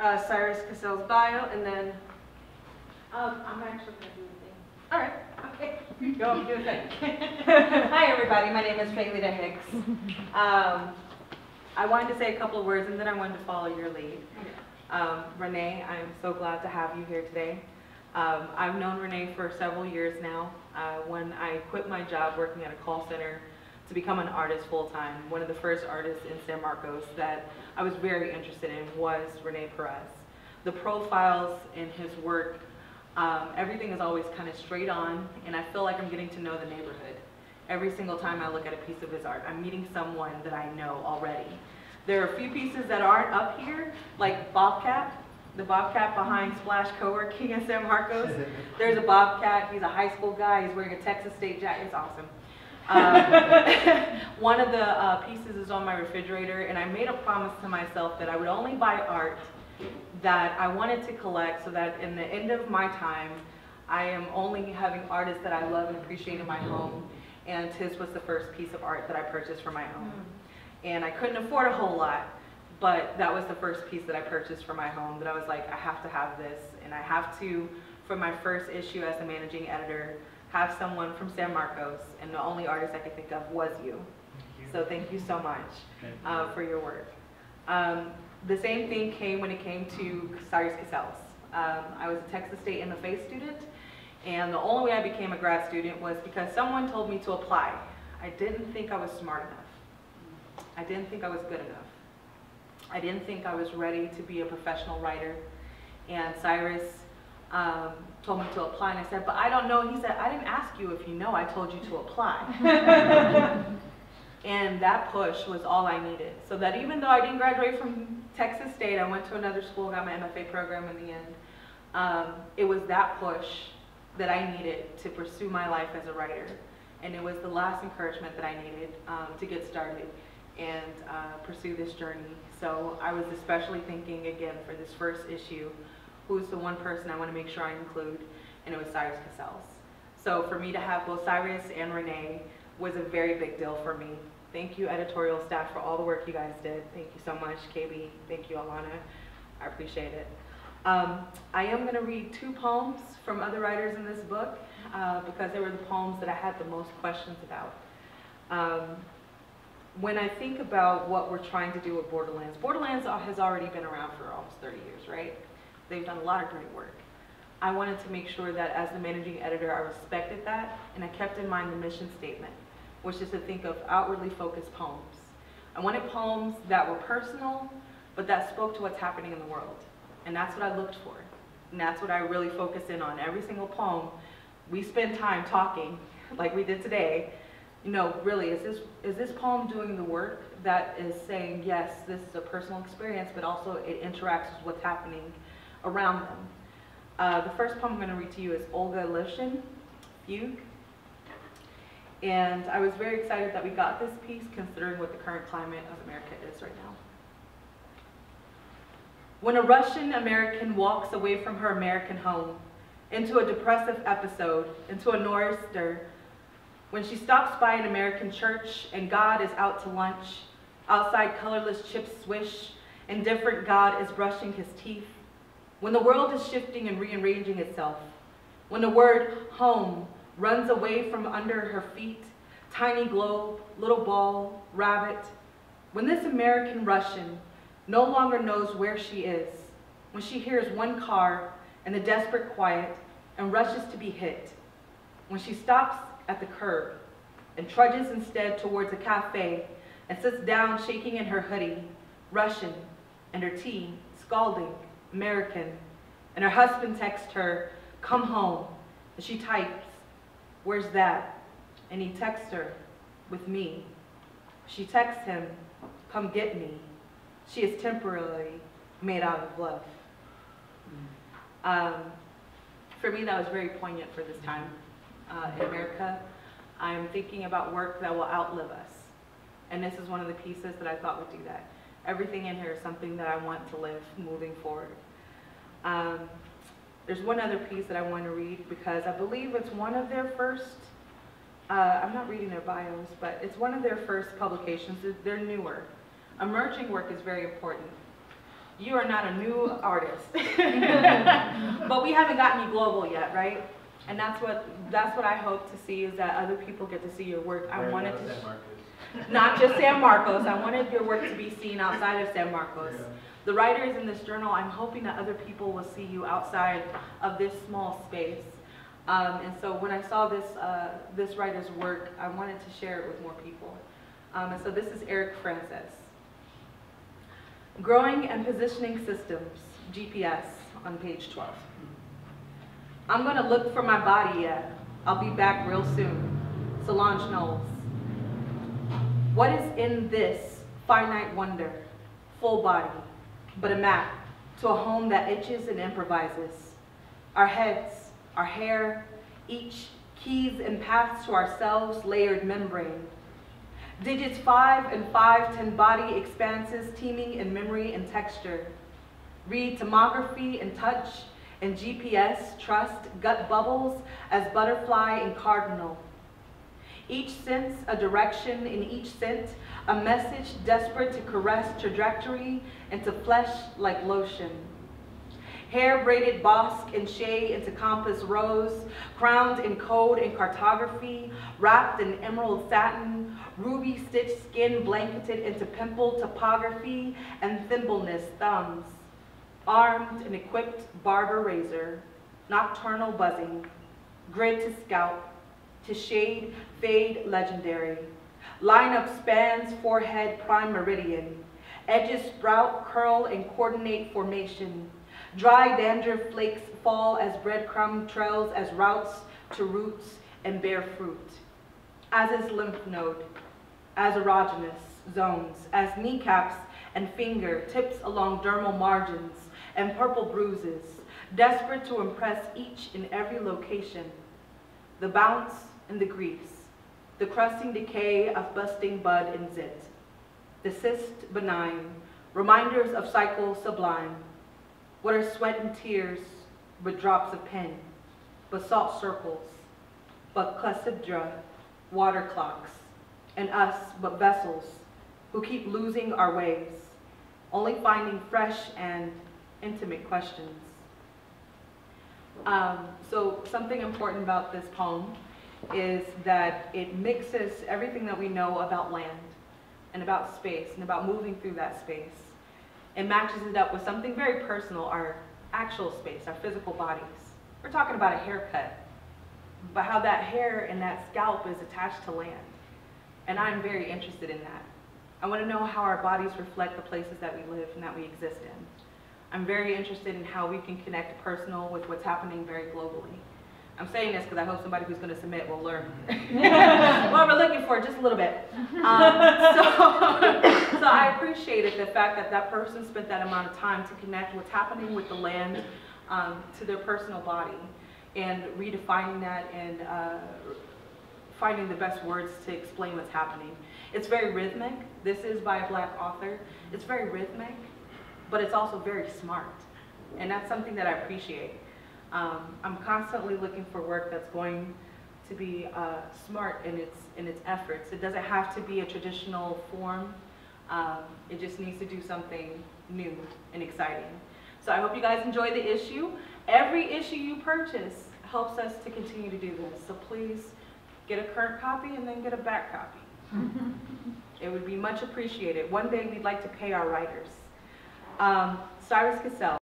Cyrus Cassell's bio, and then I'm actually going to do the thing. All right. Okay. Go do the thing. Hi, everybody. My name is Faylita Hicks. I wanted to say a couple of words, and then I wanted to follow your lead. Renee, I'm so glad to have you here today. I've known Renee for several years now. When I quit my job working at a call center to become an artist full-time, one of the first artists in San Marcos that I was very interested in was Renee Perez. The profiles in his work, everything is always kind of straight on, and I feel like I'm getting to know the neighborhood. Every single time I look at a piece of his art, I'm meeting someone that I know already. There are a few pieces that aren't up here, like Bobcat, the Bobcat behind Splash Co-working in San Marcos. There's a Bobcat, he's a high school guy, he's wearing a Texas State jacket, it's awesome. One of the pieces is on my refrigerator, and I made a promise to myself that I would only buy art that I wanted to collect, so that in the end of my time, I am only having artists that I love and appreciate in my home, and his was the first piece of art that I purchased for my home. And I couldn't afford a whole lot, but that was the first piece that I purchased for my home that I was like, I have to have this, and I have to, for my first issue as the managing editor, have someone from San Marcos, and the only artist I could think of was you. So thank you so much for your work. The same thing came when it came to Cyrus Cassell's. I was a Texas State MFA student, and the only way I became a grad student was because someone told me to apply. I didn't think I was smart enough. I didn't think I was good enough. I didn't think I was ready to be a professional writer. And Cyrus told me to apply, and I said, but I don't know. He said, I didn't ask you if you know, I told you to apply. And that push was all I needed. So that even though I didn't graduate from Texas State, I went to another school, got my MFA program in the end. It was that push that I needed to pursue my life as a writer. And it was the last encouragement that I needed to get started and pursue this journey. So I was especially thinking, again, for this first issue, who's the one person I want to make sure I include, and it was Cyrus Cassell's. So for me to have both Cyrus and Renee was a very big deal for me. Thank you, editorial staff, for all the work you guys did. Thank you so much, KB. Thank you, Alana. I appreciate it. I am going to read two poems from other writers in this book because they were the poems that I had the most questions about. When I think about what we're trying to do with Borderlands, Borderlands has already been around for almost 30 years, right? They've done a lot of great work. I wanted to make sure that as the managing editor, I respected that, and I kept in mind the mission statement, which is to think of outwardly focused poems. I wanted poems that were personal, but that spoke to what's happening in the world. And that's what I looked for. And that's what I really focus in on. Every single poem, we spend time talking, like we did today. You know, really, is this poem doing the work that is saying, yes, this is a personal experience, but also it interacts with what's happening around them. The first poem I'm going to read to you is Olga Livshin, Fugue. And I was very excited that we got this piece, considering what the current climate of America is right now. When a Russian American walks away from her American home, into a depressive episode, into a nor'easter, when she stops by an American church and God is out to lunch, outside colorless chips swish, indifferent God is brushing his teeth, when the world is shifting and rearranging itself, when the word home runs away from under her feet, tiny globe, little ball, rabbit, when this American Russian no longer knows where she is, when she hears one car and the desperate quiet and rushes to be hit, when she stops at the curb and trudges instead towards a cafe and sits down shaking in her hoodie, Russian, and her tea, scalding, American, and her husband texts her, come home, and she types, where's that? And he texts her, with me. She texts him, come get me. She is temporarily made out of love. For me, that was very poignant for this time in America. I'm thinking about work that will outlive us. And this is one of the pieces that I thought would do that. Everything in here is something that I want to live moving forward. There's one other piece that I want to read because I believe it's one of their first, I'm not reading their bios, but it's one of their first publications. They're newer. Emerging work is very important. You are not a new artist. But we haven't gotten you global yet, right? And that's what I hope to see, is that other people get to see your work. I wanted to, not just San Marcos. I wanted your work to be seen outside of San Marcos. Yeah. The writers in this journal, I'm hoping that other people will see you outside of this small space. And so when I saw this writer's work, I wanted to share it with more people. And so this is Aerik Francis. Growing and Positioning Systems, GPS, on page 12. I'm gonna look for my body yet. I'll be back real soon. Solange Knowles. What is in this finite wonder? Full body, but a map to a home that itches and improvises. Our heads, our hair, each keys and paths to ourselves, layered membrane. Digits 5 and 510 body expanses teeming in memory and texture. Read tomography and touch and GPS, trust, gut bubbles as butterfly and cardinal. Each sense a direction, in each scent a message desperate to caress trajectory into flesh like lotion. Hair braided bosque and shea into compass rose, crowned in code and cartography, wrapped in emerald satin, ruby stitched skin blanketed into pimple topography and thimbleness thumbs. Armed and equipped barber razor, nocturnal buzzing, grid to scalp, to shade, fade legendary. Lineup spans forehead prime meridian, edges sprout, curl, and coordinate formation. Dry dandruff flakes fall as breadcrumb trails as routes to roots and bear fruit. As is lymph node, as erogenous zones, as kneecaps and finger tips along dermal margins and purple bruises, desperate to impress each and every location. The bounce and the grease, the crusting decay of busting bud and zit, the cyst benign, reminders of cycle sublime. What are sweat and tears but drops of pen, basalt circles, but clepsydra, water clocks, and us but vessels who keep losing our ways, only finding fresh and intimate questions. So something important about this poem is that it mixes everything that we know about land and about space and about moving through that space. It matches it up with something very personal, our actual space, our physical bodies. We're talking about a haircut, but how that hair and that scalp is attached to land. And I'm very interested in that. I want to know how our bodies reflect the places that we live and that we exist in. I'm very interested in how we can connect personal with what's happening very globally. I'm saying this because I hope somebody who's going to submit will learn what we're looking for just a little bit. So I appreciated the fact that that person spent that amount of time to connect what's happening with the land to their personal body and redefining that and finding the best words to explain what's happening. It's very rhythmic. This is by a Black author. It's very rhythmic, but it's also very smart. And that's something that I appreciate. I'm constantly looking for work that's going to be smart in its efforts. It doesn't have to be a traditional form. It just needs to do something new and exciting. So I hope you guys enjoy the issue. Every issue you purchase helps us to continue to do this. So please get a current copy and then get a back copy. It would be much appreciated. One day we'd like to pay our writers. Cyrus Cassell.